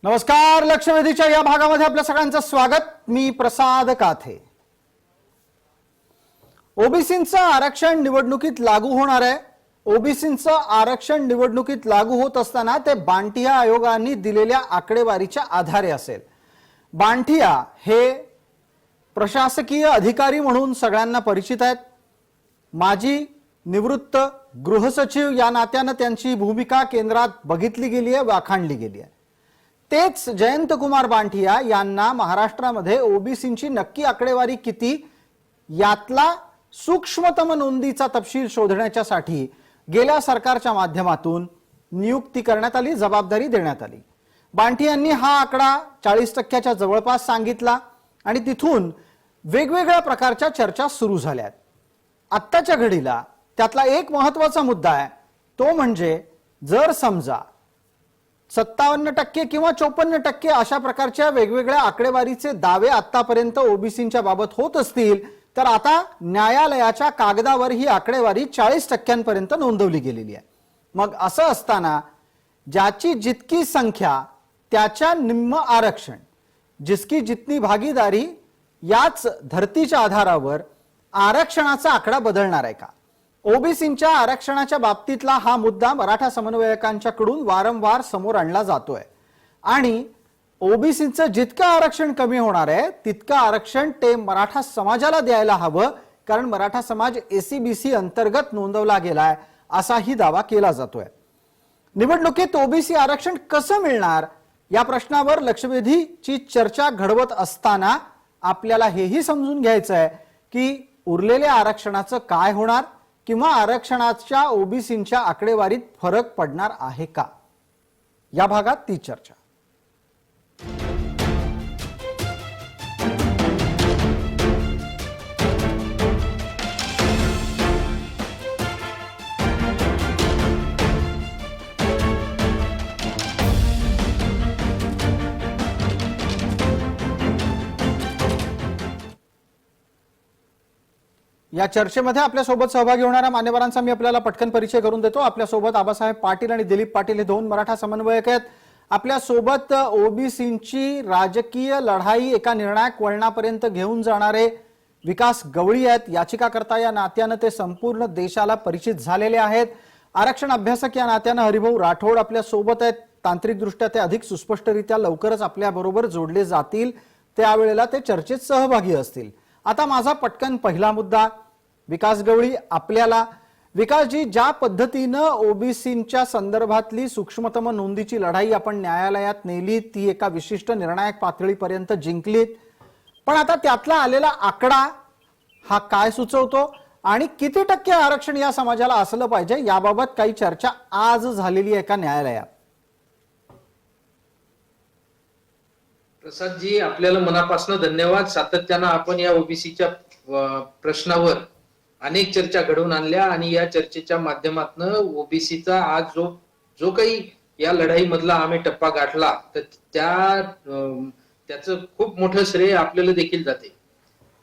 नमस्कार. लक्षवेधीच्या या भागामध्ये आपल्या सगळ्यांचं स्वागत. मी प्रसाद काथे. ओबीसींचं आरक्षण निवडणुकीत लागू होणार आहे. ओबीसींचं आरक्षण निवडणुकीत लागू होत असताना ते बांटिया आयोगाने दिलेल्या आकडेवारीच्या आधारे असेल. बांटिया हे प्रशासकीय अधिकारी म्हणून सगळ्यांना परिचित आहेत. माजी निवृत्त गृहसचिव या नात्याने त्यांची भूमिका केंद्रात बघितली गेली आहे, वाखाणली गेली आहे. तेच जयंत कुमार बांटिया यांना महाराष्ट्रामध्ये ओबीसींची नक्की आकडेवारी किती यातला सूक्ष्मतम नोंदीचा तपशील शोधण्यासाठी गेल्या सरकारच्या माध्यमातून नियुक्ती करण्यात आली, जबाबदारी देण्यात आली. बांटियांनी हा आकडा 40% जवळपास सांगितला आणि तिथून वेगवेगळ्या प्रकारच्या चर्चा सुरू झाल्यात. आत्ताच्या घडीला त्यातला एक महत्त्वाचा मुद्दा आहे, तो म्हणजे जर समजा 57% किंवा 54% अशा प्रकारच्या वेगवेगळ्या आकडेवारीचे दावे आतापर्यंत ओबीसींच्या बाबत होत असतील तर आता न्यायालयाच्या कागदावर ही आकडेवारी 40% नोंदवली गेलेली आहे. मग असं असताना ज्याची जितकी संख्या त्याच्या निम्म आरक्षण, जिसकी जितनी भागीदारी याच धर्तीच्या आधारावर आरक्षणाचा आकडा बदलणार आहे का? ओबीसींच्या आरक्षणाच्या बाबतीतला हा मुद्दा मराठा समन्वयकांच्याकडून वारंवार समोर आणला जातोय आणि ओबीसींचं जितकं आरक्षण कमी होणार आहे तितकं आरक्षण ते मराठा समाजाला द्यायला हवं, कारण मराठा समाज एसीबीसी अंतर्गत नोंदवला गेलाय असाही दावा केला जातोय. निवडणुकीत ओबीसी आरक्षण कसं मिळणार या प्रश्नावर लक्षवेधीची चर्चा घडवत असताना आपल्याला हेही समजून घ्यायचं आहे की उरलेल्या आरक्षणाचं काय होणार किंवा आरक्षणाच्या ओबीसींच्या आकडेवारीत फरक पडणार आहे का, या भागात ती चर्चा. या चर्चेमध्ये आपल्यासोबत सहभागी होणाऱ्या मान्यवरांचा मी आपल्याला पटकन परिचय करून देतो. आपल्यासोबत आबासाहेब पाटील आणि दिलीप पाटील हे दोन मराठा समन्वयक आहेत. आपल्यासोबत ओबीसींची राजकीय लढाई एका निर्णायक वळणापर्यंत घेऊन जाणारे विकास गवळी आहेत. याचिकाकर्ता या नात्यानं ते संपूर्ण देशाला परिचित झालेले आहेत. आरक्षण अभ्यासक या नात्यानं हरिभाऊ राठोड आपल्यासोबत आहेत. तांत्रिकदृष्ट्या ते अधिक सुस्पष्टरित्या लवकरच आपल्याबरोबर जोडले जातील, त्यावेळेला ते चर्चेत सहभागी असतील. आता माझा पटकन पहिला मुद्दा विकास गवळी आपल्याला. विकासजी, ज्या पद्धतीनं ओबीसींच्या संदर्भातली सूक्ष्मतम नोंदीची लढाई आपण न्यायालयात नेली, ती एका विशिष्ट निर्णायक पातळीपर्यंत जिंकलीत, पण आता त्यातला आलेला आकडा हा काय सुचवतो आणि किती टक्के आरक्षण या समाजाला असलं पाहिजे याबाबत काही चर्चा आज झालेली आहे का न्यायालयात? प्रसादजी, आपल्याला मनापासून धन्यवाद. सातत्यानं आपण या ओबीसीच्या प्रश्नावर अनेक चर्चा घडवून आणल्या आणि या चर्चेच्या माध्यमातून ओबीसीचा आज जो काही या लढाईमधला आम्ही टप्पा गाठला तर त्याचं खूप मोठं श्रेय आपल्याला देखील जाते.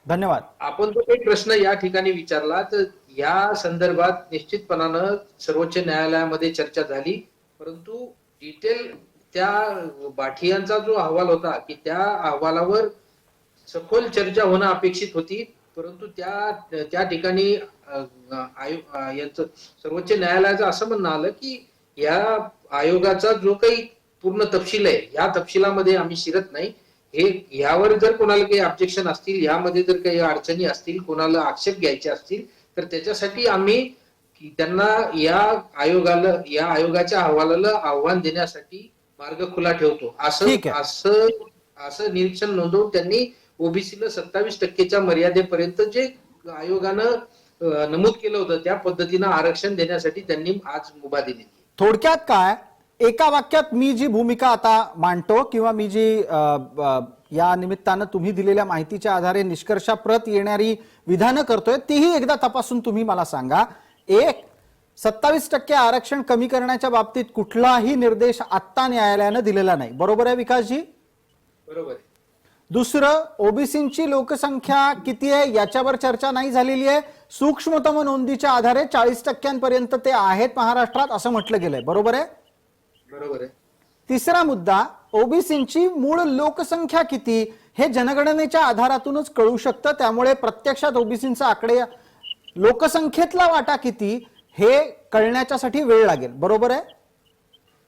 धन्यवाद. आपण जो काही प्रश्न या ठिकाणी विचारला तर या संदर्भात निश्चितपणानं सर्वोच्च न्यायालयामध्ये चर्चा झाली, परंतु डिटेल त्या बाठियांचा जो अहवाल होता की त्या अहवालावर सखोल चर्चा होणं अपेक्षित होती, परंतु त्या ठिकाणी यांचं सर्वोच्च न्यायालयाचं असं म्हणणं आलं की या आयोगाचा जो काही पूर्ण तपशील आहे या तपशिलामध्ये आम्ही शिरत नाही. ह्यावर जर कोणाला काही ऑब्जेक्शन असतील, यामध्ये जर काही अडचणी असतील, कोणाला आक्षेप घ्यायचे असतील तर त्याच्यासाठी आम्ही त्यांना या आयोगाच्या अहवालाला आव्हान देण्यासाठी मार्ग खुला ठेवतो असं निरीक्षण नोंदवून त्यांनी ओबीसीला 27% मर्यादेपर्यंत जे आयोगानं नमूद केलं होतं त्या पद्धतीनं आरक्षण देण्यासाठी त्यांनी आज मुभा दिली. थोडक्यात काय, एका वाक्यात मी जी भूमिका आता मांडतो किंवा मी जी या निमित्तानं तुम्ही दिलेल्या माहितीच्या आधारे निष्कर्षाप्रत येणारी विधानं करतोय तीही एकदा तपासून तुम्ही मला सांगा. एक, 27% आरक्षण कमी करण्याच्या बाबतीत कुठलाही निर्देश आत्ता न्यायालयानं दिलेला नाही, बरोबर आहे विकासजी? बरोबर आहे. दुसरं, ओबीसींची लोकसंख्या किती आहे याच्यावर चर्चा नाही झालेली आहे. सूक्ष्मतम नोंदीच्या आधारे 40% ते आहेत महाराष्ट्रात असं म्हटलं गेलंय, बरोबर आहे? बरोबर आहे. तिसरा मुद्दा, ओबीसींची मूळ लोकसंख्या किती हे जनगणनेच्या आधारातूनच कळू शकतं. त्यामुळे प्रत्यक्षात ओबीसींचा आकडे लोकसंख्येतला वाटा किती हे कळण्याच्यासाठी वेळ लागेल. बरोबर आहे?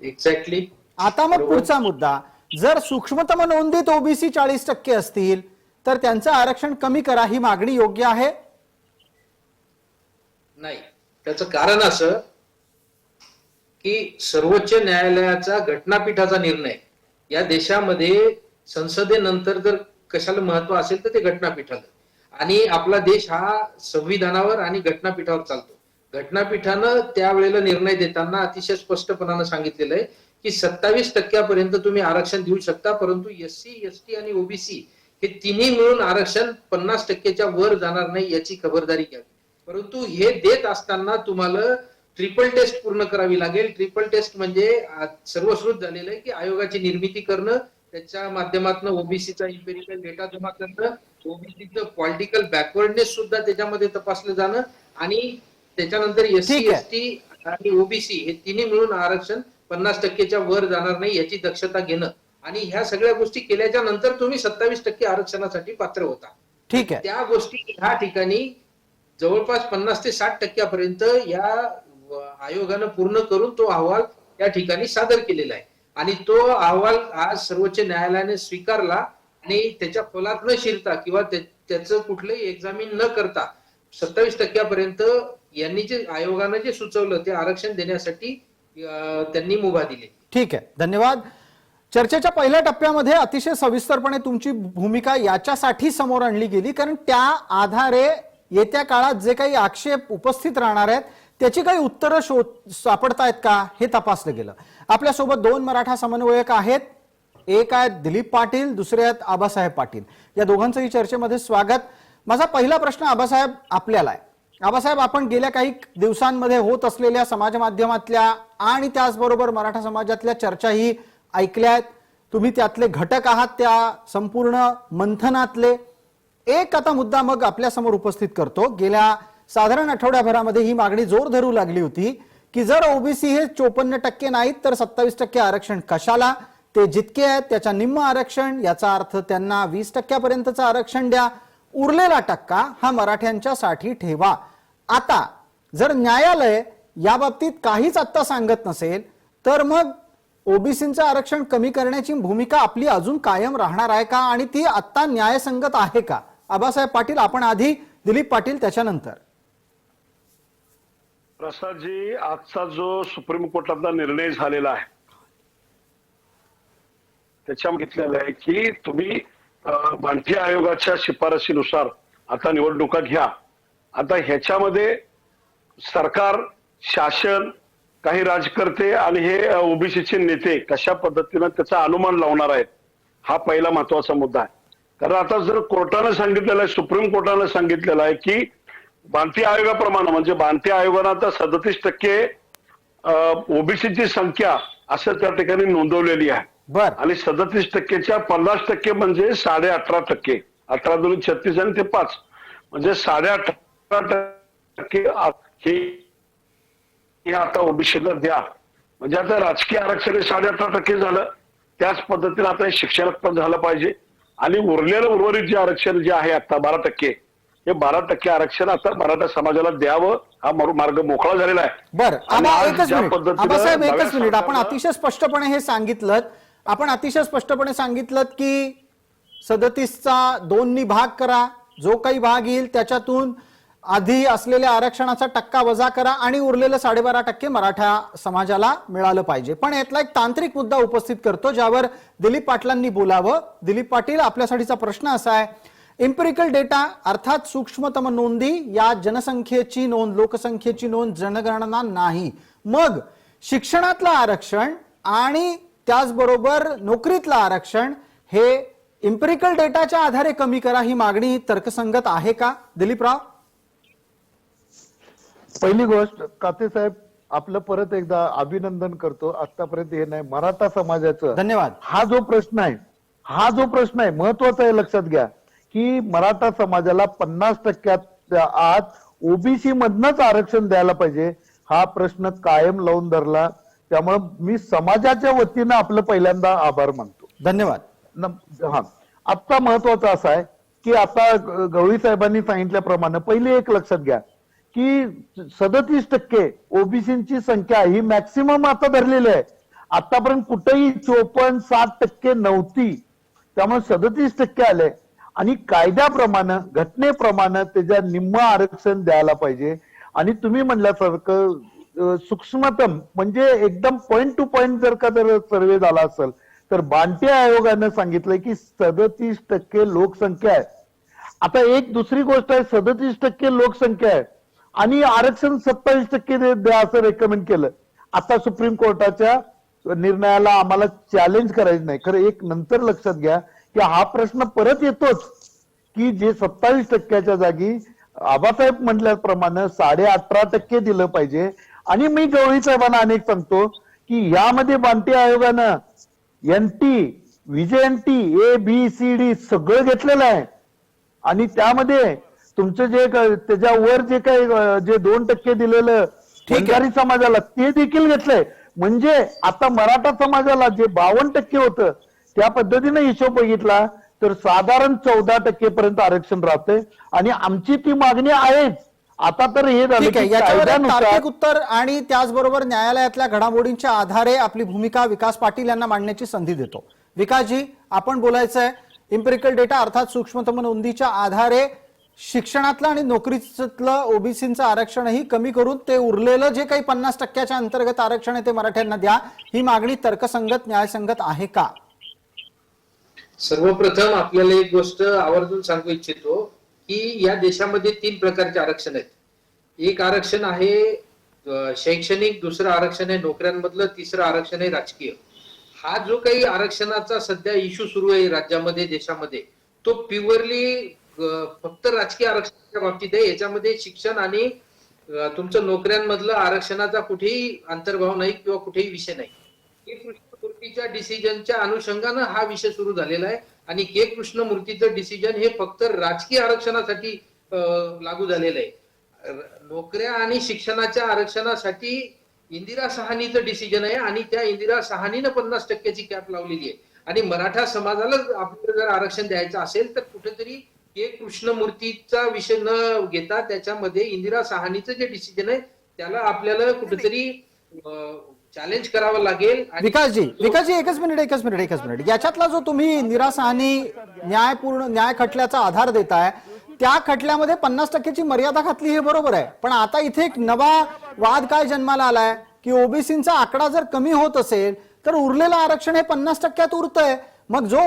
एक्झॅक्टली. आता मग पुढचा मुद्दा, जर सूक्ष्मतम नोंदीत ओबीसी 40% असतील तर त्यांचं आरक्षण कमी करा ही मागणी योग्य आहे? नाही, त्याचं कारण असं की सर्वोच्च न्यायालयाचा घटनापीठाचा निर्णय या देशामध्ये संसदेनंतर जर कशाला महत्व असेल तर ते घटनापीठाला, आणि आपला देश हा संविधानावर आणि घटनापीठावर चालतो. घटनापीठानं त्यावेळेला निर्णय देताना अतिशय स्पष्टपणानं सांगितलेलं आहे की 27% तुम्ही आरक्षण देऊ शकता, परंतु एससी, एसटी आणि ओबीसी हे तिन्ही मिळून आरक्षण 50%च्या वर जाणार नाही याची खबरदारी घ्यावी. परंतु हे देत असताना तुम्हाला ट्रिपल टेस्ट पूर्ण करावी लागेल. ट्रिपल टेस्ट म्हणजे सर्वश्रुत झालेलं आहे की आयोगाची निर्मिती करणं, त्याच्या माध्यमातून ओबीसीचा इम्पेरिकल डेटा जमा करणं, ओबीसीचं पॉलिटिकल बॅकवर्डनेस सुद्धा त्याच्यामध्ये तपासलं जाणं, आणि त्याच्यानंतर एससी, ठीक आहे. एसटी आणि ओबीसी हे तिन्ही मिळून आरक्षण 50%च्या वर जाणार नाही याची दक्षता घेणं, आणि ह्या सगळ्या गोष्टी केल्याच्या नंतर तुम्ही 27% आरक्षणासाठी पात्र होता. ठीक आहे. त्या गोष्टी ह्या ठिकाणी जवळपास 50 ते 60% या आयोगानं पूर्ण करून तो अहवाल या ठिकाणी सादर केलेला आहे, आणि तो अहवाल आज सर्वोच्च न्यायालयाने स्वीकारला, आणि त्याच्या फलात न शिरता किंवा त्याचं कुठलंही एक्झामिन न करता 27% यांनी जे आयोगानं जे सुचवलं ते आरक्षण देण्यासाठी त्यांनी मुभा दिली. ठीक आहे, धन्यवाद. चर्चेच्या पहिल्या टप्प्यामध्ये अतिशय सविस्तरपणे तुमची भूमिका याच्यासाठी समोर आणली गेली कारण त्या आधारे येत्या काळात जे काही आक्षेप उपस्थित राहणार आहेत त्याची काही उत्तरं सापडतायत का हे तपासलं गेलं. आपल्यासोबत दोन मराठा समन्वयक आहेत. एक आहेत दिलीप पाटील, दुसरे आहेत आबासाहेब पाटील. या दोघांचंही चर्चेमध्ये स्वागत. माझा पहिला प्रश्न आबासाहेब आपल्याला आहे. आबासाहेब, आपण गेल्या काही दिवसांमध्ये होत असलेल्या समाज माध्यमातल्या आणि त्याचबरोबर मराठा समाजातल्या चर्चाही ऐकल्यात. तुम्ही त्यातले घटक आहात त्या संपूर्ण मंथनातले. एक आता मुद्दा मग आपल्या समोर उपस्थित करतो. गेल्या साधारण आठवड्याभरामध्ये ही मागणी जोर धरू लागली होती की जर ओबीसी हे 54% नाहीत तर 27% आरक्षण कशाला? ते जितके आहेत त्याच्या निम्म आरक्षण, याचा अर्थ त्यांना 20% आरक्षण द्या, उरलेला टक्का हा मराठ्यांच्यासाठी ठेवा. आता जर न्यायालय या बाबतीत काहीच आता सांगत नसेल तर मग ओबीसीचं आरक्षण कमी करण्याची भूमिका आपली अजून कायम राहणार आहे का आणि ती आता न्यायसंगत आहे का? आबासाहेब पाटील, आपण आधी दिलीप पाटील त्याच्यानंतर. प्रसादजी, आजचा जो सुप्रीम कोर्टातला निर्णय झालेला आहे त्याच्यामध्ये घेतलेलं आहे की तुम्ही बांटी आयोगाच्या शिफारशीनुसार आता निवडणुका घ्या. आता ह्याच्यामध्ये सरकार, शासन, काही राजकर्ते आणि हे ओबीसीचे नेते कशा पद्धतीनं त्याचा अनुमान लावणार आहेत हा पहिला महत्वाचा मुद्दा आहे. कारण आता जर कोर्टानं सांगितलेलं आहे, सुप्रीम कोर्टानं सांगितलेलं आहे की बांटी आयोगाप्रमाणे म्हणजे बांटी आयोगानं आता 37% ओबीसीची संख्या असं त्या ठिकाणी नोंदवलेली आहे. बर. आणि 37%च्या 50% म्हणजे 18.5%. 18 2 36 आणि ते 5 म्हणजे 18.5% हे आता ओबीसीला द्या. म्हणजे आता राजकीय आरक्षण 18.5% झालं. त्याच पद्धतीने आता हे शिक्षणात पण झालं पाहिजे, आणि उर्वरित जे आरक्षण जे आहे आता 12%, हे 12% आरक्षण आता मराठा समाजाला द्यावं हा मार्ग मोकळा झालेला आहे. बरं, आबासाहेब एकच मिनिट. आपण अतिशय स्पष्टपणे हे सांगितलं, आपण अतिशय स्पष्टपणे सांगितलं की 37चा 2नी भाग करा, जो काही भाग येईल त्याच्यातून आधी असलेल्या आरक्षणाचा टक्का वजा करा आणि उरलेलं 12.5% मराठा समाजाला मिळालं पाहिजे. पण यातला एक तांत्रिक मुद्दा उपस्थित करतो ज्यावर दिलीप पाटलांनी बोलावं. दिलीप पाटील, आपल्यासाठीचा प्रश्न असा आहे, एम्पिरिकल डेटा अर्थात सूक्ष्मतम नोंदी या जनसंख्येची नोंद, लोकसंख्येची नोंद, जनगणना नाही. मग शिक्षणातलं आरक्षण आणि त्याचबरोबर नोकरीतलं आरक्षण हे एम्पिरिकल डेटाच्या आधारे कमी करा ही मागणी तर्कसंगत आहे का? दिलीपराव. पहिली गोष्ट, काते साहेब आपलं परत एकदा अभिनंदन करतो. आतापर्यंत हे नाही मराठा समाजाचं. धन्यवाद. हा जो प्रश्न आहे महत्वाचा आहे, लक्षात घ्या की मराठा समाजाला 50% आत ओबीसी मधनच आरक्षण द्यायला पाहिजे हा प्रश्न कायम लावून धरला. त्यामुळे मी समाजाच्या वतीनं आपलं पहिल्यांदा आभार मानतो. धन्यवाद. हा, आता महत्वाचं असं आहे की आता गवळी साहेबांनी सांगितल्याप्रमाणे पहिले एक लक्षात घ्या की 37% ओबीसीची संख्या ही मॅक्सिमम आता धरलेली आहे. आतापर्यंत कुठेही 54-60% नव्हती, त्यामुळे 37% आले आणि कायद्याप्रमाणे घटनेप्रमाणे त्याच्या निम्म आरक्षण द्यायला पाहिजे. आणि तुम्ही म्हणल्यासारखं सूक्ष्मतम म्हणजे एकदम पॉइंट टू पॉइंट जर का जर सर्वे झाला असेल तर बांटे आयोगानं सांगितलंय की 37% लोकसंख्या आहे. आता एक दुसरी गोष्ट आहे, 37% लोकसंख्या आहे आणि आरक्षण 27% द्या असं रेकमेंड केलं. आता सुप्रीम कोर्टाच्या निर्णयाला आम्हाला चॅलेंज करायचं नाही. खरं एक नंतर लक्षात घ्या की हा प्रश्न परत येतोच की जे 27%च्या जागी आबासाहेब म्हटल्याप्रमाणे 18.5% दिलं पाहिजे. आणि मी गवळी साहेबांना अनेक सांगतो की यामध्ये बांटे आयोगानं एनटी, व्हीजेएनटी, ABCD सगळं घेतलेलं आहे आणि त्यामध्ये तुमचं जे त्याच्यावर जे काही जे 2% दिलेलं बंजारी समाजाला ते देखील घेतलंय. म्हणजे आता मराठा समाजाला जे 52% होतं त्या पद्धतीने हिशोब बघितला तर साधारण 14% पर्यंत आरक्षण राहते आणि आमची ती मागणी आहेच. आता तर हे झालं ठीक आहे, की याच्यावर एक कायद्यानुसार तार्किक उत्तर आणि त्याचबरोबर न्यायालयातल्या घडामोडींच्या आधारे आपली भूमिका विकास पाटील यांना मांडण्याची संधी देतो. विकासजी, आपण बोलायचंय इम्पेरिकल डेटा अर्थात सूक्ष्मतम नोंदीच्या आधारे शिक्षणातलं आणि नोकरीतलं ओबीसीचं आरक्षणही कमी करून ते उरलेलं जे काही 50%च्या अंतर्गत आरक्षण आहे ते मराठ्यांना द्या, ही मागणी तर्कसंगत न्यायसंगत आहे का? सर्वप्रथम आपल्याला एक गोष्ट आवर्जून सांगू इच्छितो की या देशामध्ये 3 प्रकारचे आरक्षण आहेत. एक आरक्षण आहे शैक्षणिक, दुसरं आरक्षण आहे नोकऱ्यांमधलं, तिसरं आरक्षण आहे राजकीय. हा जो काही आरक्षणाचा सध्या इश्यू सुरू आहे राज्यामध्ये, देशामध्ये, तो प्युअरली फक्त राजकीय आरक्षणाच्या बाबतीत आहे. याच्यामध्ये शिक्षण आणि तुमचं नोकऱ्यांमधलं आरक्षणाचा कुठेही अंतर्भाव नाही किंवा कुठेही विषय नाही. के कृष्णमूर्तीच्या डिसिजनच्या अनुषंगानं हा विषय सुरू झालेला आहे आणि के कृष्णमूर्तीचं डिसिजन हे फक्त राजकीय आरक्षणासाठी लागू झालेलं आहे. नोकऱ्या आणि शिक्षणाच्या आरक्षणासाठी इंदिरा सहानीचं डिसिजन आहे आणि त्या इंदिरा सहानीनं 50%ची कॅप लावलेली आहे. आणि मराठा समाजाला आपल्याला जर आरक्षण द्यायचं असेल तर कुठेतरी के कृष्णमूर्तीचा विषय न घेता त्याच्यामध्ये इंदिरा सहानीचं जे डिसिजन आहे त्याला आपल्याला कुठेतरी चॅलेंज करावं लागेल. विकासजी एकच मिनिट याच्यातला जो तुम्ही इंदिरा सहानी न्याय खटल्याचा आधार देताय त्या खटल्यामध्ये 50%ची मर्यादा घातली हे बरोबर आहे, पण आता इथे एक नवा वाद काय जन्माला आलाय की ओबीसीचा आकडा जर कमी होत असेल तर उरलेलं आरक्षण हे 50%त उरतंय, मग जो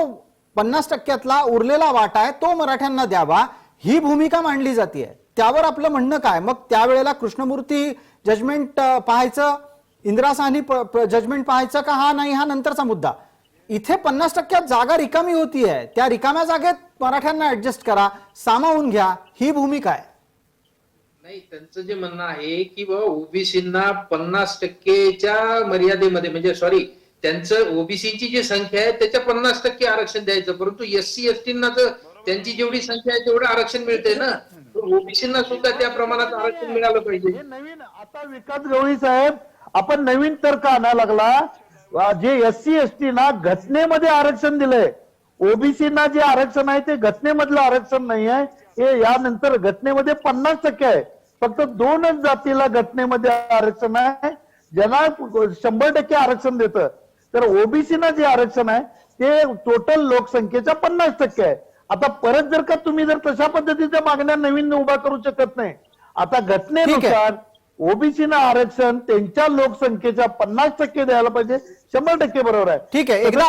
50%तला उरलेला वाटा आहे तो मराठ्यांना द्यावा ही भूमिका मांडली जाते. त्यावर आपलं म्हणणं काय? मग त्यावेळेला कृष्णमूर्ती जजमेंट पाहायचं, इंदिरा साहनी जजमेंट पाहायचं का? हा नाही, हा नंतरचा मुद्दा. इथे 50% जागा रिकामी होतीये, त्या रिकाम्या जागेत मराठ्यांना ऍडजस्ट करा, सामावून घ्या, ही भूमिका आहे. नाही, त्यांचं जे म्हणणं आहे की ओबीसींना 50%च्या मर्यादेमध्ये, म्हणजे सॉरी, त्यांचं ओबीसीची जी संख्या आहे त्याच्या 50% आरक्षण द्यायचं, परंतु SC STंना तर त्यांची जेवढी संख्या आहे तेवढं आरक्षण मिळते ना, ओबीसींना सुद्धा त्या प्रमाणात आरक्षण मिळालं पाहिजे. नवीन आता विकास गवळी साहेब आपण नवीन तर्क आणायला लागला. जे SC ST ना घटनेमध्ये आरक्षण दिलंय, ओबीसीना जे आरक्षण आहे ते घटनेमधलं आरक्षण नाही आहे, हे यानंतर घटनेमध्ये 50% आहे. फक्त 2च जातीला घटनेमध्ये आरक्षण आहे, ज्यांना 100% आरक्षण देतं. तर ओबीसीना जे आरक्षण आहे ते टोटल लोकसंख्येच्या 50% आहे. आता परत जर का तुम्ही जर तशा पद्धतीच्या मागण्या नवीन उभा करू शकत नाही. आता घटनेनुसार ओबीसीना आरक्षण त्यांच्या लोकसंख्येच्या 50% द्यायला पाहिजे, 100% बरोबर आहे. ठीक आहे, एकदा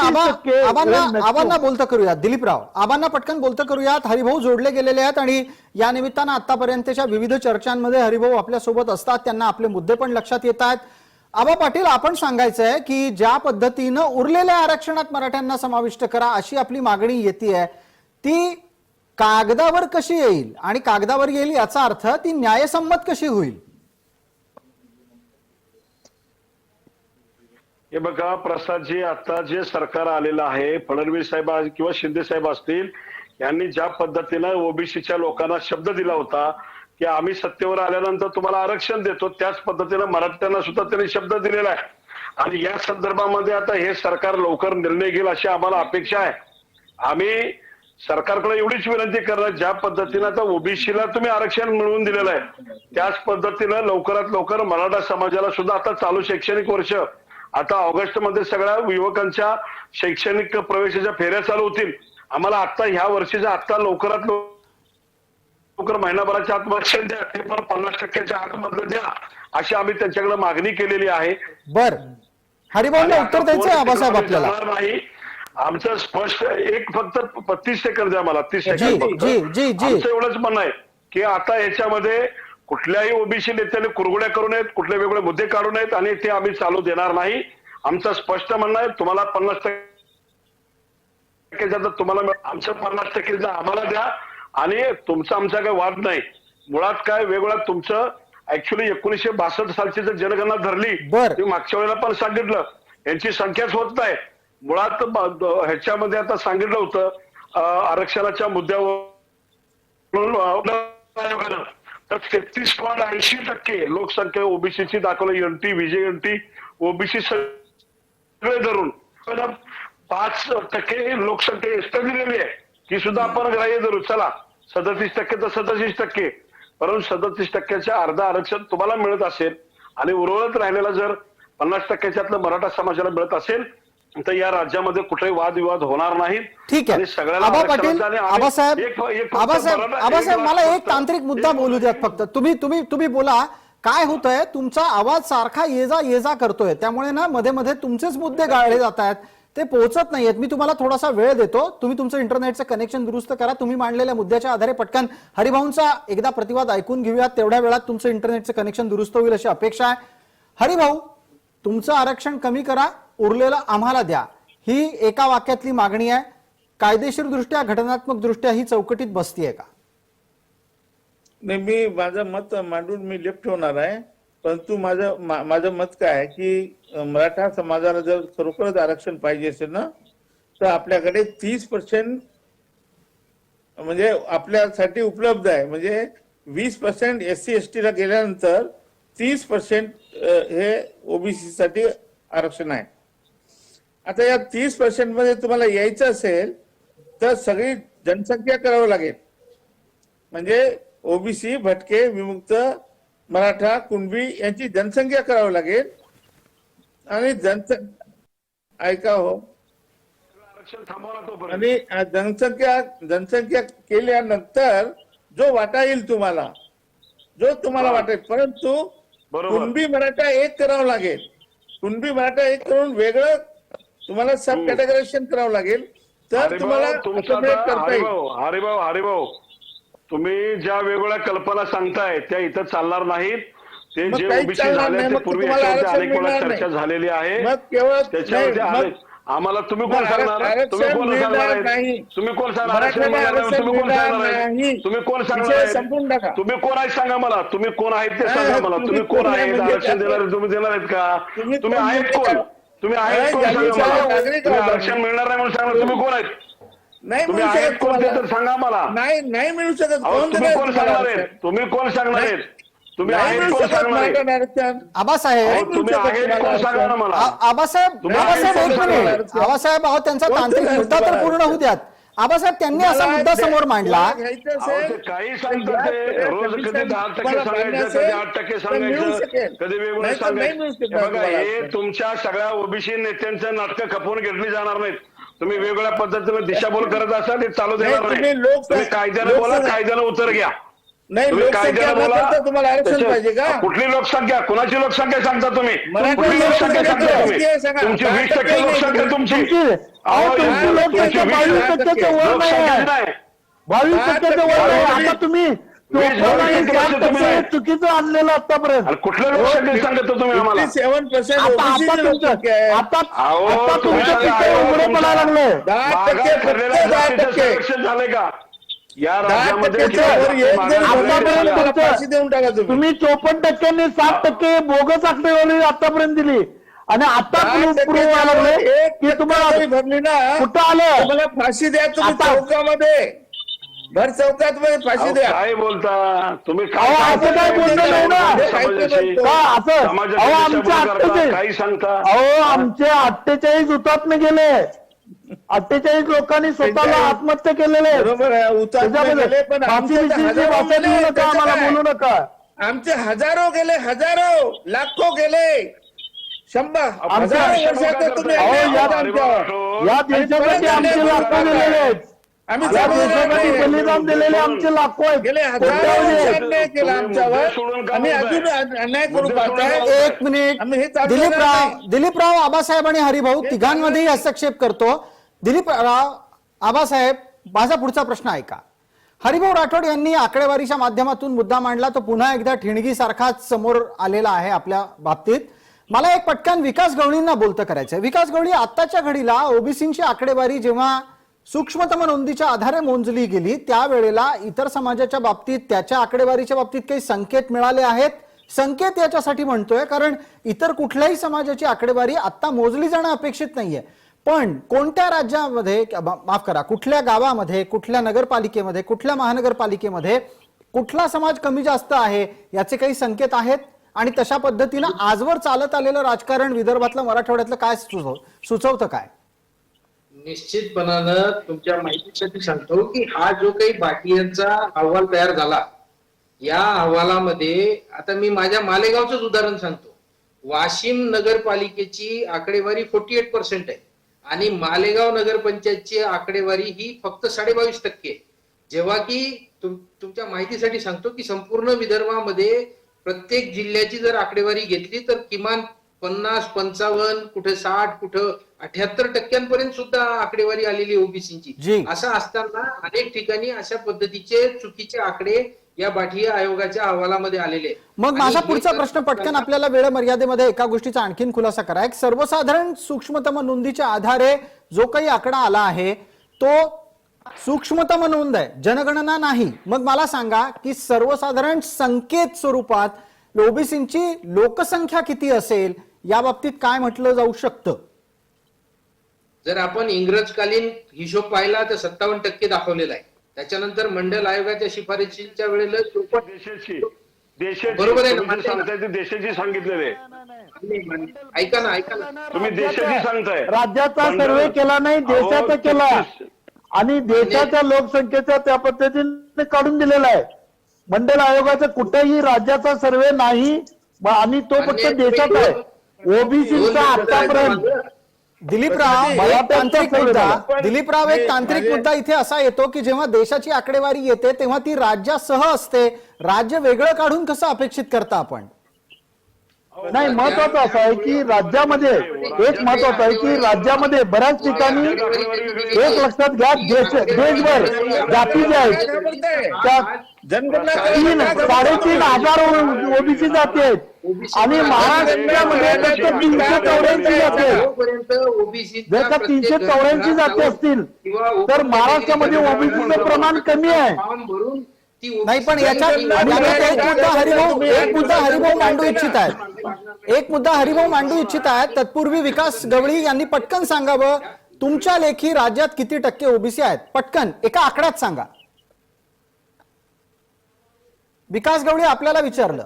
आबांना बोलतं करूयात. दिलीपराव, आबांना पटकन बोलतं करूयात. हरिभाऊ जोडले गेलेले आहेत आणि या निमित्तानं आतापर्यंतच्या विविध चर्चांमध्ये हरिभाऊ आपल्या सोबत असतात, त्यांना आपले मुद्दे पण लक्षात येत आहेत. आबा पाटील, आपण सांगायचंय की ज्या पद्धतीनं उरलेल्या आरक्षणात मराठ्यांना समाविष्ट करा अशी आपली मागणी येते, ती कागदावर कशी येईल आणि कागदावर येईल याचा अर्थ ती न्यायसम्मत कशी होईल? हे बघा प्रसादजी, आता जे सरकार आलेलं आहे, फडणवीस साहेब किंवा शिंदे साहेब असतील, यांनी ज्या पद्धतीनं ओबीसीच्या लोकांना शब्द दिला होता की आम्ही सत्तेवर आल्यानंतर तुम्हाला आरक्षण देतो, त्याच पद्धतीनं मराठ्यांना सुद्धा त्यांनी शब्द दिलेला आहे. आणि या संदर्भामध्ये आता हे सरकार लवकर निर्णय घेईल अशी आम्हाला अपेक्षा आहे. आम्ही सरकारकडे एवढीच विनंती करणार, ज्या पद्धतीनं आता ओबीसीला तुम्ही आरक्षण मिळवून दिलेलं आहे त्याच पद्धतीनं लवकरात लवकर मराठा समाजाला सुद्धा आता चालू शैक्षणिक वर्ष आता ऑगस्ट मध्ये सगळ्या युवकांच्या शैक्षणिक प्रवेशाच्या फेऱ्या चालू होतील. आम्हाला आता ह्या वर्षीच्या आता लवकरात लवकर महिनाभराच्या आत आरक्षण द्या, ते पण 50%च्या आतमधलं द्या अशी आम्ही त्यांच्याकडे मागणी केलेली आहे. बर हरिभाऊंना उत्तर द्यायचं आहे आबासाहेब आपल्याला. जाणार नाही आमचं स्पष्ट एक फक्त 30 सेकंद द्या मला, 30 जी सेकंद जी जी जी आमचं एवढंच म्हणणं आहे की आता याच्यामध्ये कुठल्याही ओबीसी नेत्याने कुरघोड्या करू नयेत, कुठले वेगळे मुद्दे काढू नयेत आणि ते आम्ही चालू देणार नाही. आमचं स्पष्ट म्हणणं आहे तुम्हाला 50% तुम्हाला आमचं 50% आम्हाला द्या आणि तुमचा आमचा काही वाद नाही. मुळात काय वेगवेगळं तुमचं ऍक्च्युली 1962 सालची जर जनगणना धरली बर. ती मागच्या वेळेला पण सांगितलं यांची संख्याच होत नाही. मुळात ह्याच्यामध्ये आता सांगितलं होतं आरक्षणाच्या मुद्द्यावर तर 33.80% लोकसंख्या ओबीसीची दाखवलं. एनटी व्हीजेएनटी ओबीसी सगळे धरून 5% लोकसंख्या एसटी दिलेली आहे ती सुद्धा आपण ग्राह्य धरू. चला 37% तर 37%, परंतु 37%च्या अर्ध आरक्षण तुम्हाला मिळत असेल आणि उर्वरित राहिलेला जर 50%च्यातलं मराठा समाजाला मिळत असेल तर या राज्यामध्ये कुठेही वादविवाद होणार नाहीत. ठीक आहे आणि सगळ्याला आबा आरक्षणाचं पाटील आणि आम्ही आबासाहेब एक आबासाहेब मराठा- आबासाहेब एक मला लाख एक तांत्रिक मुद्दा बोलू द्यात फक्त. तुम्ही बोला काय होतंय. तुमचा आवाज सारखा ये जा करतोय त्यामुळे ना मध्ये मध्ये तुमचेच मुद्दे गाळले जात आहेत, ते पोहोचत नाहीयेत. मी तुम्हाला थोडासा वेळ देतो, तुम्ही तुमचं इंटरनेटचं कनेक्शन दुरुस्त करा. तुम्ही मांडलेल्या मुद्द्याच्या आधारे पटकन हरिभाऊंचा एकदा प्रतिवाद ऐकून घेऊयात, तेवढ्या वेळात तुमचं इंटरनेटचं कनेक्शन दुरुस्त होईल अशी अपेक्षा आहे. हरिभाऊ तुमचं आरक्षण कमी करा, उरलेलं आम्हाला द्या, ही एका वाक्यातली मागणी आहे. कायदेशीर दृष्ट्या घटनात्मक दृष्ट्या ही चौकटीत बसतीये का? नाही, मी माझं मत मांडून मी लेफ्ट होणार आहे, परंतु माझं मत काय आहे की मराठा समाजाला जर खरोखरच आरक्षण पाहिजे असेल ना तर आपल्याकडे 30% म्हणजे आपल्यासाठी उपलब्ध आहे. म्हणजे 20% SC ST ला गेल्यानंतर 30% हे ओबीसी साठी आरक्षण आहे. आता या 30% मध्ये तुम्हाला यायचं असेल तर सगळी जनसंख्या करावं लागेल. म्हणजे ओबीसी, भटके, विमुक्त, मराठा, कुणबी यांची जनसंख्या करावी लागेल आणि ऐका हो, आरक्षण थांबवला तोपर्यंत. आणि जनसंख्या केल्यानंतर जो वाटा येईल तुम्हाला, जो तुम्हाला वाटेल, परंतु बरोबर. कुणबी मराठा एक करावं लागेल. कुणबी मराठा एक करून वेगळं तुम्हाला सब कॅटेगरायझेशन करावं लागेल तर तुम्हाला accommodate करता येईल. हरिभाऊ तुम्ही ज्या वेगवेगळ्या कल्पना सांगताय त्या इथं चालणार नाहीत. ते मग जे काहीच ओबीसी चालणार झाले नाही. ते मग पूर्वी तुम्हाला याच्यावरती आरक्षण अनेक वेळा मिळणार चर्चा नाही. झालेली आहे. मग केवळ त्याच्यावरती नाही, आम्हाला तुम्ही कोण मग सांगणार? तुम्ही आरक्षण कोण मिळणार सांगणार नाही. आहे? तुम्ही कोण सांगणार? मराठ्याला आरक्षण मिळणार नाही. आरक्षण तुम्ही कोण मिळणार सांगणार आहे? नाही. तुम्ही कोण सांगणार विषय आहे? संपून टाका. तुम्ही कोण आहेत सांगा मला. तुम्ही कोण आहेत ते सांगा मला. तुम्ही कोण आहेत? आरक्षण देणार तुम्ही देणार आहेत का? तुम्ही तुम्ही कोण आहेत म्हणजे कोण? काय? तुम्ही आहेत कोण ज्यांनी सांगा मला. नागरिक तुम्ही आहोत आरक्षण मिळणार नाही म्हणून सांगा. तुम्ही कोण आहेत? नाही तुम्ही मिळू आहेत शकत कोण ते तुम्हाला. तर सांगा मला. नाही मिळू शकत. अहो, कोण तुम्ही देणार कोण तुम्हाला सांगणार आहेत? आरक्षण? तुम्ही कोण सांगणार आहेत? तुम्ही नाही आहेत मिळू कोण शकत सांगणार आहेत? मराठा आरक्षण. आबासाहेब अहो, तुम्ही आहेत कोण सांगा ना मला. आबासाहेब तुम्ही आबासाहेब आहे एक कोण मिनिट. सांगणार? आबासाहेब अहो त्यांचा कोण तांत्रिक सांगणार मुद्दा तर तुम्हाला? पूर्ण होऊ द्यात. आबासाहेब त्यांनी असा तुम्हाला मुद्दा समोर मांडला. तुम्हाला घ्यायचं अहो, असेल ते काही तर सांगतात या ते सगळ्या रोज कधी condition 10% तुम्हाला सांगायचं, मान्य कधी असेल 8% तर मिळू सांगायचं, शकेल. कधी वेगवेगळं नाही तर नाही मिळू सांगायचं. शकणार हे बघा तुम्हाला हे आरक्षण. तुमच्या सगळ्या ओबीसी नेत्यांचं नाटकं खपवून घेतली जाणार नाहीत. तुम्ही वेगवेगळ्या पद्धतीने दिशाभूल करत असाल ते चालू देणार नाही, नाही. तुम्ही तुम्ही कायद्याने बोला, कायद्याने उत्तर घ्या. नाही, तुम्ही लोकसंख्या कायद्याने न बोला. करता तुम्हाला आरक्षण पाहिजे का? कुठली लोकसंख्या? कुणाची लोकसंख्या सांगता तुम्ही? मराठी कुठली लोकसंख्या सांगता लोकसंख्या तुम्ही? किती आहे सांगा? तुमची 20% 10% लोकसंख्या नाही. तुमची. अहो, तुमची तुमची लोकसंख्या 22% वर लोकसंख्या नाही. नाही. 22% वर नाही. आता तुम्ही 20% चुकीचं आणलेलं आतापर्यंत. आणि कुठल्या लोकसंख्या सांगतो तुम्ही आम्हाला? 57% आता OBC ची लोकसंख्या आहे. आता अहो, आता तुम्ही तुमचं सांगा, पिकं अहो, उघडं पडायला लागलंय. 10% फक्त ठरलेल्या 10%. जातीचं संरक्षण झालंय का या राज्यामध्ये? 10% वर एक जरी आतापर्यंत तुम्हाला तुमचं- फाशी देऊन टाका तुम्ही. तुम्ही 54% 60% बोगस आकडेवारी आतापर्यंत दिली आणि आता 10% प्रूव्ह व्हायला लागले एक की टक्का तुम्हाला जरी भरली ना कुठं आलं? तुम्हाला फाशी द्या तुम्ही आता- चौकामध्ये. भर चौकात फाशी अहो, द्या. काय बोलता तुम्ही अहो, असं काय बोलणं नाही ना. समाजाशी का असं समाजाची अहो आमचे दिशाभूल करता, 48 काही सांगता अहो आमचे 48 हुतात्मे गेले. 48 लोकांनी स्वतःला आत्महत्या केलेले आहेत. बरोबर आहे, हुतात्मे त्याच्यामध्ये गेले, पण फाशी आमचे तर बिशीची हजारो भाषा गेले, देऊ नका, त्याचं आम्हाला काय? बोलू नका. आमचे हजारो गेले, हजारो लाखो गेले, हजारो वर्षात तुम्ही अहो, अन्याय या- करता आमच्यावर. या देशासाठी आमचे लाखो गेलेले आहेत. आम्ही या चालू देशासाठी नाही. बलिदान दिलेले आमचे लाखो आहेत. गेले हजारो कोट्यावधी वर्ष आहेत. अन्याय केला तुम्ही मुद्दे आमच्यावर. सोडून का आम्ही बोलताय? अजून अन्याय करू मुद्दे सोडून पाहताय. का बोलताय? एक मिनिट आम्ही हे चालू करणार नाही. दिलीपराव आबासाहेब आणि हरिभाऊ तिघांमध्येही हस्तक्षेप करतो. दिलीपराव आबासाहेब, माझा पुढचा प्रश्न ऐका. हरिभाऊ राठोड यांनी आकडेवारीच्या माध्यमातून मुद्दा मांडला, तो पुन्हा एकदा ठिणगी सारखाच समोर आलेला आहे आपल्या बाबतीत. मला एक पटकन विकास गवळींना बोलतं करायचंय. विकास गवळी, आत्ताच्या घडीला ओबीसीची आकडेवारी जेव्हा सूक्ष्मतम नोंदीच्या आधारे मोजली गेली त्यावेळेला इतर समाजाच्या बाबतीत त्याच्या आकडेवारीच्या बाबतीत काही संकेत मिळाले आहेत. संकेत याच्यासाठी म्हणतोय कारण इतर कुठल्याही समाजाची आकडेवारी आता मोजली जाणं अपेक्षित नाहीये. पण कोणत्या राज्यामध्ये, माफ करा, कुठल्या गावामध्ये, कुठल्या नगरपालिकेमध्ये, कुठल्या महानगरपालिकेमध्ये कुठला समाज कमी जास्त आहे याचे काही संकेत आहेत. आणि तशा पद्धतीनं आजवर चालत आलेलं राजकारण विदर्भातलं, मराठवाड्यातलं काय सुचवतं काय? निश्चितपणानं तुमच्या माहितीसाठी सांगतो की हा जो काही बाटलीयांचा अहवाल तयार झाला, या अहवालामध्ये आता मी माझ्या मालेगावचंच उदाहरण सांगतो. वाशिम नगरपालिकेची आकडेवारी 48% आहे आणि मालेगाव नगरपंचायतची आकडेवारी ही फक्त 22.5%. जेव्हा की तुमच्या माहितीसाठी सांगतो की संपूर्ण विदर्भामध्ये प्रत्येक जिल्ह्याची जर आकडेवारी घेतली तर किमान 50, 55, कुठे 60, कुठं 78% सुद्धा आकडेवारी आलेली ओबीसीची. असं असताना अनेक ठिकाणी अशा पद्धतीचे चुकीचे आकडे या बाठीय आयोगाच्या अहवालामध्ये आलेले. मग माझा पुढचा प्रश्न पटकन, आपल्याला वेळ मर्यादेमध्ये एका गोष्टीचा आणखीन खुलासा करा. एक सर्वसाधारण सूक्ष्मतम नोंदीच्या आधारे जो काही आकडा आला आहे तो सूक्ष्मतम नोंद आहे, जनगणना नाही. मग मला सांगा की सर्वसाधारण संकेत स्वरूपात ओबीसीची लोकसंख्या किती असेल या बाबतीत काय म्हटलं जाऊ शकतं? जर आपण इंग्रजकालीन हिशोब पाहिला तर 57% दाखवलेला आहे. त्याच्यानंतर मंडल आयोगाच्या शिफारशीच्या वेळेला देशाची बरोबर आहे ना? तुम्ही जे सांगताय ते देशाची सांगितलेले. ऐका ना तुम्ही देशाची सांगताय. राज्याचा सर्वे केला नाही, देशाचा केला आणि देशाच्या लोकसंख्येचा त्या पद्धतीने काढून दिलेला आहे. मंडल आयोगाचा कुठेही राज्याचा सर्वे नाही आणि तो फक्त देशात आहे. ओबीसीचा आतापर्यंत दिलीपराव, एक तांत्रिक मुद्दा इथे असा येतो की जेव्हा देशाची आकडेवारी येते तेव्हा ती राज्यासह असते. राज्य वेगळं काढून कसं अपेक्षित करता आपण? नाही, महत्वाचं असं आहे की राज्यामध्ये एक महत्वाचं आहे की राज्यामध्ये बऱ्याच ठिकाणी एक लक्षात घ्या, देशभर जाती ज्या आहेत त्या 3-3.5 हजार ओबीसी जाती आहेत आणि महाराष्ट्रामध्ये फक्त 384 जाती आहेत. जर का 384 जाती असतील तर महाराष्ट्रामध्ये ओबीसीचं प्रमाण कमी आहे. नाही, पण याच्यात एक मुद्दा हरिभाऊ मांडू इच्छित आहेत. तत्पूर्वी विकास गवळी यांनी पटकन सांगावं, तुमच्या लेखी राज्यात किती टक्के ओबीसी आहेत? पटकन एका आकड्यात सांगा. विकास गवळी, आपल्याला विचारलं.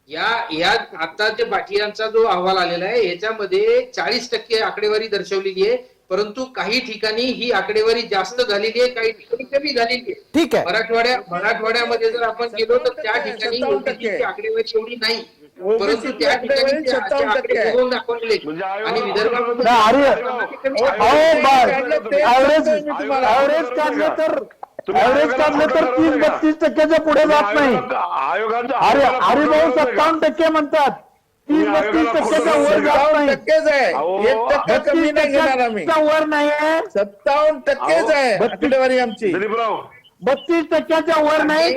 या आता जे बाठियांचा जो अहवाल आलेला आहे याच्यामध्ये 40% आकडेवारी दर्शवलेली आहे. परंतु काही ठिकाणी ही आकडेवारी जास्त झालेली आहे, काही ठिकाणी कमी झालेली आहे. ठीक आहे. मराठवाड्यामध्ये जर आपण गेलो तर त्या ठिकाणी ओबीसीची आकडेवारी एवढी नाही, परंतु त्या ठिकाणी आकडे बघून दाखवलेले. आणि विदर्भामध्ये ऍव्हरेज काढले तर 30-32% पुढे जात नाही. हरिभाऊ 57% म्हणतात, 30-32% वर जात नाही. 32% वर नाही आहे, 57% आहे आकडेवारी आमची. 32% वर नाही.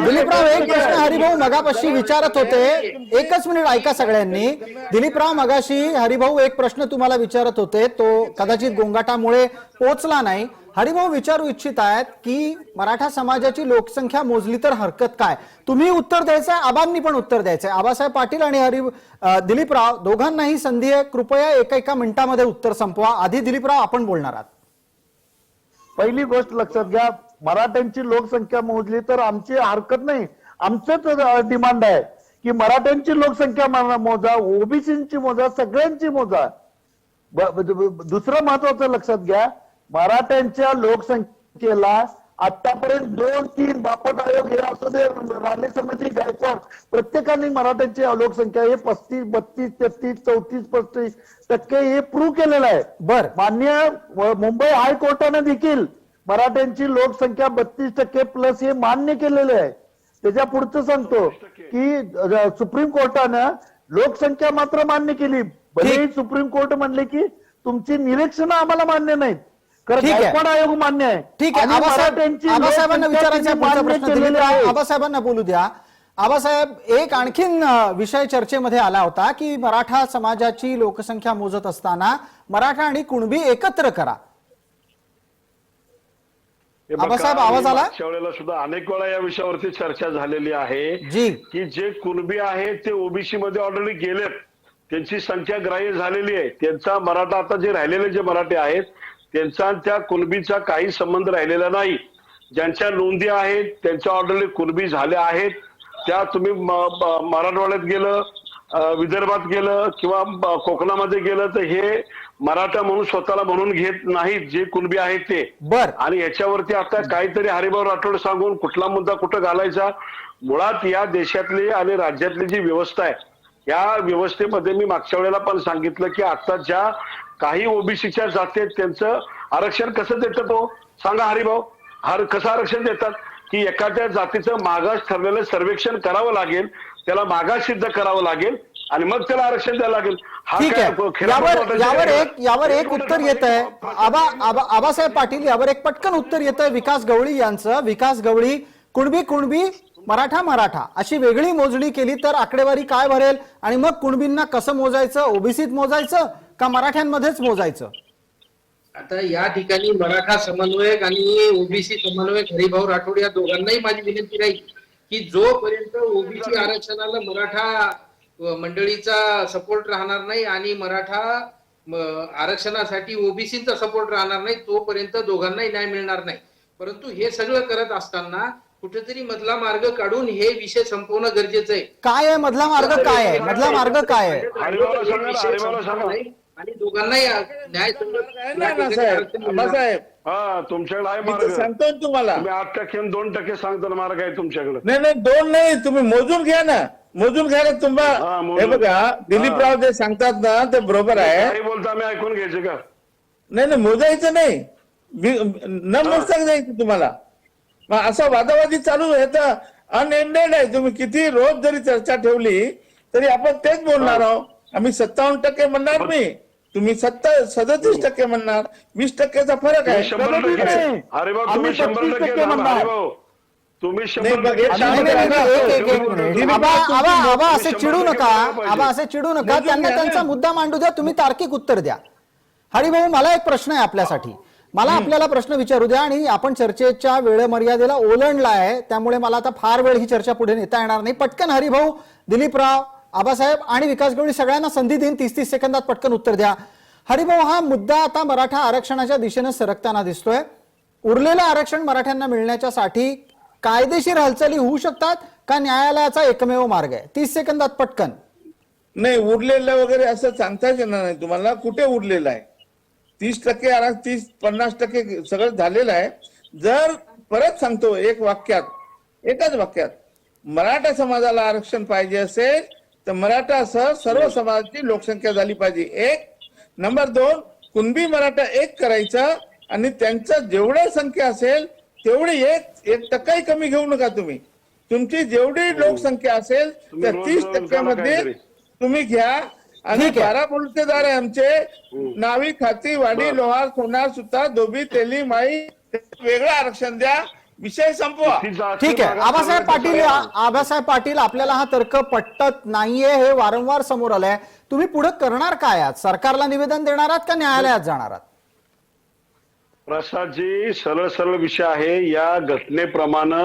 दिलीपराव, एक प्रश्न हरिभाऊ मगापाशी विचारत होते. एकच मिनिट ऐका सगळ्यांनी. दिलीपराव, मगाशी हरिभाऊ एक प्रश्न तुम्हाला विचारत होते, तो कदाचित गोंगाटामुळे पोचला नाही. हरिभाऊ विचारू इच्छित आहेत की मराठा समाजाची लोकसंख्या मोजली तर हरकत काय? तुम्ही उत्तर द्यायचंय, आबांनी पण उत्तर द्यायचंय. आबासाहेब पाटील आणि दिलीपराव दोघांनाही संधी आहे. कृपया एका मिनिटामध्ये उत्तर संपवा. आधी दिलीपराव, आपण बोलणार आहात. पहिली गोष्ट लक्षात घ्या, मराठ्यांची लोकसंख्या मोजली तर आमची हरकत नाही. आमचंच डिमांड आहे की मराठ्यांची लोकसंख्या मोजा, ओबीसीची मोजा, सगळ्यांची मोजा. दुसरं महत्वाचं लक्षात घ्या, मराठ्यांच्या लोकसंख्येला आतापर्यंत 2-3 बापट आयोग हे असू दे, राणे समिती, गायकवाड, प्रत्येकाने मराठ्यांची लोकसंख्या हे 35, 32, 33, 34, 35% हे प्रूव्ह केलेलं आहे. बर. मान्य मुंबई हायकोर्टाने देखील मराठ्यांची लोकसंख्या 32% प्लस हे मान्य केलेलं आहे. त्याच्या पुढचं सांगतो की सुप्रीम कोर्टानं लोकसंख्या मात्र मान्य केली. भले सुप्रीम कोर्ट म्हणले की तुमची निरीक्षणं आम्हाला मान्य नाहीत, कारण ठीक आहे. गायकवाड आयोग मान्य आहे. ठीक आहे. आणि मराठ्यांची आबासाहेबांना लोकसंख्या विचारायचा त्यांनी पुढचा मान्य प्रश्न केलेली दिलीप आहे. आबासाहेबांना बोलू द्या. आबासाहेब, एक आणखीन विषय चर्चेमध्ये आला होता की मराठा समाजाची लोकसंख्या मोजत असताना मराठा आणि कुणबी एकत्र करा. हे बघा, आबासाहेब, आवाज आला? मागच्या वेळेला सुद्धा अनेक वेळा या विषयावरती चर्चा झालेली आहे जी. की जे कुणबी आहेत ते ओबीसी मध्ये ऑलरेडी गेलेत, त्यांची संख्या ग्राह्य झालेली आहे. त्यांचा मराठा, आता जे राहिलेले जे मराठे आहेत त्यांचा त्या कुणबीचा काही संबंध राहिलेला नाही. ज्यांच्या नोंदी आहेत त्यांच्या ऑलरेडी कुणबी झाल्या आहेत. त्या तुम्ही मराठवाड्यात गेलं, विदर्भात गेलं किंवा कोकणामध्ये गेलं तर हे मराठा म्हणून स्वतःला म्हणून घेत नाहीत जे कुणबी आहेत ते. बर. आणि याच्यावरती आता काहीतरी हरिभाऊ राठोड सांगून कुठला मुद्दा कुठं घालायचा. मुळात या देशातली आणि राज्यातली जी व्यवस्था आहे, या व्यवस्थेमध्ये मी मागच्या वेळेला पण सांगितलं की आता ज्या काही ओबीसीच्या जाती आहेत त्यांचं आरक्षण कसं देतात हो सांगा हरिभाऊ? कसं आरक्षण देतात की एखाद्या जातीचं मागास ठरलेलं सर्वेक्षण करावं लागेल, त्याला मागास सिद्ध करावं लागेल आणि मग त्याला आरक्षण द्यावं लागेल. हा ठीक काय आहे. खिलाफत यावर एक उत्तर येत आहे. आबासाहेब पाटील, यावर एक पटकन उत्तर येत आहे विकास गवळी यांचं. विकास गवळी, कुणबी मराठा अशी वेगळी मोजणी केली तर आकडेवारी काय भरेल, आणि मग कुणबींना कसं मोजायचं? ओबीसीत मोजायचं का मराठ्यांमध्येच मोजायचं? आता या ठिकाणी मराठा समन्वयक आणि ओबीसी समन्वयक हरिभाऊ राठोड या दोघांनाही माझी विनंती राहील की जोपर्यंत ओबीसी आरक्षणाला मराठा मंडळीचा सपोर्ट राहणार नाही आणि मराठा आरक्षणासाठी ओबीसीचा सपोर्ट राहणार नाही तोपर्यंत दोघांनाही न्याय मिळणार नाही. परंतु हे सगळं करत असताना कुठेतरी मधला मार्ग काढून हे विषय संपवणं गरजेचं आहे. काय आहे मधला मार्ग? काय आहे मधला मार्ग? काय आहे? हरिभाऊला सांगा. आणि दोघांनाही न्याय आबासाहेब, हा, तुमच्याकडे आहे मी तर मार्ग. सांगतोय तुम्हाला. तुम्ही 8% आणि 2% सांगताना मार्ग आहे तुमच्याकडे. नाही 2 नाही, तुम्ही मोजून घ्या ना. मोजून घ्यायला हा, तुम्हाला मोजून. हे बघा, दिलीपराव जे सांगतात ना ते बरोबर आहे. काही बोलता आम्ही ऐकून घ्यायचे का? नाही मोजायचं नाही, न मोजता जायचं तुम्हाला. मग असं वादावादी चालू आहे तर अनएंडेड आहे. तुम्ही किती रोज जरी चर्चा ठेवली तरी आपण तेच बोलणार आहोत. आम्ही 57% म्हणणार मी, तुम्ही 37% म्हणणार. 20%चा फरक आहे. 100%. अरे बाबा, तुम्ही 100% म्हणणार. हरिभाऊ, तुम्ही नाही, बघ, 100%. आबा असे चिडू नका. आबा असे चिडू नका. त्यांना त्यांचा मुद्दा मांडू द्या. तुम्ही तार्किक उत्तर द्या. हरिभाऊ, मला एक प्रश्न आहे आपल्यासाठी. मला आपल्याला प्रश्न विचारू द्या. आणि आपण चर्चेच्या वेळ मर्यादेला ओलांडला आहे, त्यामुळे मला आता फार वेळ ही चर्चा पुढे नेता येणार नाही. पटकन हरिभाऊ, दिलीपराव, आबासाहेब आणि विकास गवळी सगळ्यांना संधी देईन. 30-30 सेकंदात पटकन उत्तर द्या. हरिभाऊ, हा मुद्दा आता मराठा आरक्षणाच्या दिशेने सरकताना दिसतोय. उरलेलं आरक्षण मराठ्यांना मिळण्याच्यासाठी कायदेशीर हालचाली होऊ शकतात का न्यायालयाचा एकमेव मार्ग आहे? 30 सेकंदात पटकन. नाही, उरलेलं वगैरे असं सांगताच येणार नाही तुम्हाला. कुठे उरलेलं आहे? 30% 30-50% सगळं झालेलं आहे. जर परत सांगतो एकाच वाक्यात मराठा समाजाला आरक्षण पाहिजे असेल तर मराठासह सर्व समाजाची लोकसंख्या झाली पाहिजे. 1 नंबर 2, कुणबी मराठा एक करायचं आणि त्यांचं जेवढी संख्या असेल तेवढी 1% कमी घेऊ नका तुम्ही. तुमची जेवढी लोकसंख्या असेल त्या 30% तुम्ही घ्या. आणि 12 बलुतेदार आहे आमचे, नावी, खाती, वाडी, लोहार, सोनार, सुतार, धोबी, तेली, माई, वेगळं आरक्षण द्या. विषय संपवा. ठीक आहे. आबासाहेब पाटील, आपल्याला हा तर्क पटत नाहीये हे वारंवार समोर आलंय. तुम्ही पुढे करणार काय आहात? सरकारला निवेदन देणार आहात का न्यायालयात जाणार आहात? प्रसादजी, सरळ विषय आहे. या घटनेप्रमाणे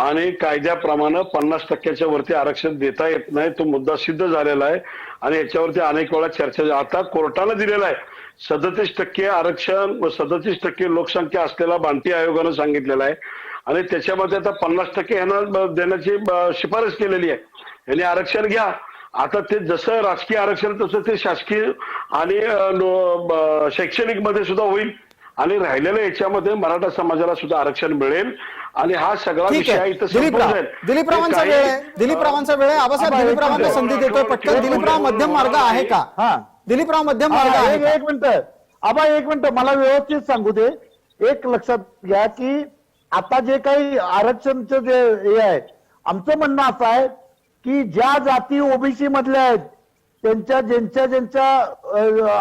आणि कायद्याप्रमाणे 50%च्या वरती आरक्षण देता येत नाही. तो मुद्दा सिद्ध झालेला आहे आणि याच्यावरती अनेक वेळा चर्चा आता कोर्टाने दिलेला आहे. 37% आरक्षण व 37% लोकसंख्या असलेला बांटी आयोगानं सांगितलेला आहे आणि त्याच्यामध्ये आता 50% यांना देण्याची शिफारस केलेली आहे. यांनी आरक्षण घ्या. आता ते जसं राजकीय आरक्षण तसं ते शासकीय आणि शैक्षणिक मध्ये सुद्धा होईल आणि राहिलेल्या याच्यामध्ये मराठा समाजाला सुद्धा आरक्षण मिळेल आणि हा सगळा ठीक विषय आहे. इथं संपून जाईल. दिलीपरावांचा वेळ आहे. दिलीपरावांचा वेळ आहे. आबासाहेब दिलीपरावांना संधी देतोय पटकन. दिलीपराव मध्यम मार्ग आहे का? हा दिलीपराव मध्यम मार्ग आहे का? एक मिनिट आबा, एक मिनिट मला व्यवस्थित सांगू दे. एक लक्षात घ्या की आता जे काही आरक्षणचं जे हे आहे, आमचं म्हणणं असं आहे की ज्या जाती ओबीसी मधल्या आहेत ज्यांच्या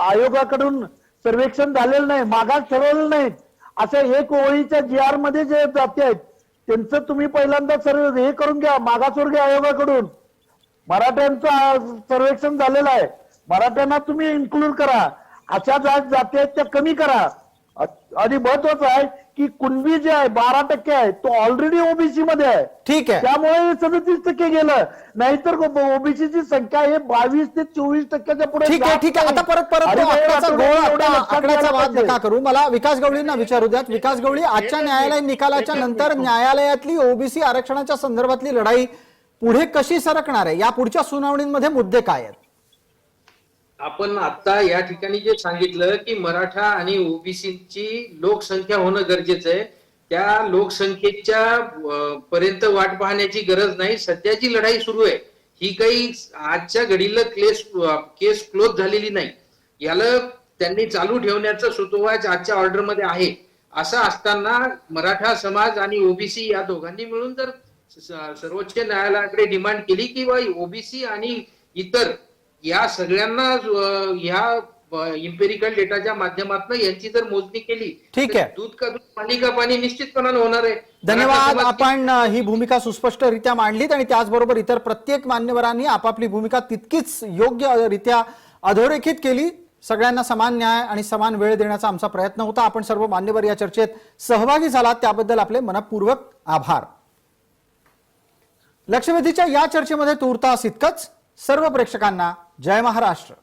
आयोगाकडून सर्वेक्षण झालेलं नाही, मागास ठरवलेलं नाही, अशा एक ओळीच्या GR मध्ये जे जाती आहेत त्यांचं तुम्ही पहिल्यांदा हे करून घ्या मागासवर्गीय आयोगाकडून. मराठ्यांचं सर्वेक्षण झालेलं आहे, मराठ्यांना तुम्ही इन्क्लूड करा. अशा जाती आहेत त्या कमी करा. आणि महत्वाचं आहे की कुणबी जे आहे 12% आहे तो ऑलरेडी ओबीसी मध्ये आहे. ठीक आहे. त्यामुळे 37% गेलं. नाहीतर ओबीसीची संख्या हे 22 ते 24% पुढे. ठीक आहे. ठीक आहे. आता परत तो आकड्याचा गोळ, आकड्याचा वाद नका करू. मला विकास गवळींना विचारू द्यात. विकास गवळी, आजच्या न्यायालयीन निकालाच्या नंतर न्यायालयातली ओबीसी आरक्षणाच्या संदर्भातली लढाई पुढे कशी सरकणार आहे? या पुढच्या सुनावणींमध्ये मुद्दे काय आहेत? आपण आता या ठिकाणी जे सांगितलं की मराठा आणि ओबीसीची लोकसंख्या होणं गरजेचं आहे, त्या लोकसंख्येच्या पर्यंत वाट पाहण्याची गरज नाही. सध्या जी लढाई सुरू आहे ही काही आजच्या घडीला केस क्लोज झालेली नाही. याला त्यांनी चालू ठेवण्याचा सुतोवाच आजच्या ऑर्डरमध्ये आहे. असं असताना मराठा समाज आणि ओबीसी या दोघांनी मिळून जर सर्वोच्च न्यायालयाकडे डिमांड केली की ओबीसी आणि इतर या सगळ्यांना ह्या इम्पेरिकल डेटाच्या माध्यमातून यांची जर मोजणी केली, ठीक आहे. दूध का दूध पाणी का पाणी निश्चितपणाने होणार आहे. धन्यवाद. आपण ही भूमिका सुस्पष्टरित्या मांडलीत आणि त्याचबरोबर इतर प्रत्येक मान्यवरांनी आपापली भूमिका तितकीच योग्यरित्या अधोरेखित केली. सगळ्यांना समान न्याय आणि समान वेळ देण्याचा आमचा प्रयत्न होता. आपण सर्व मान्यवर या चर्चेत सहभागी झालात त्याबद्दल आपले मनपूर्वक आभार. लक्षवेधीच्या या चर्चेमध्ये तूर्तास इतकंच. सर्व प्रेक्षकांना जय महाराष्ट्र.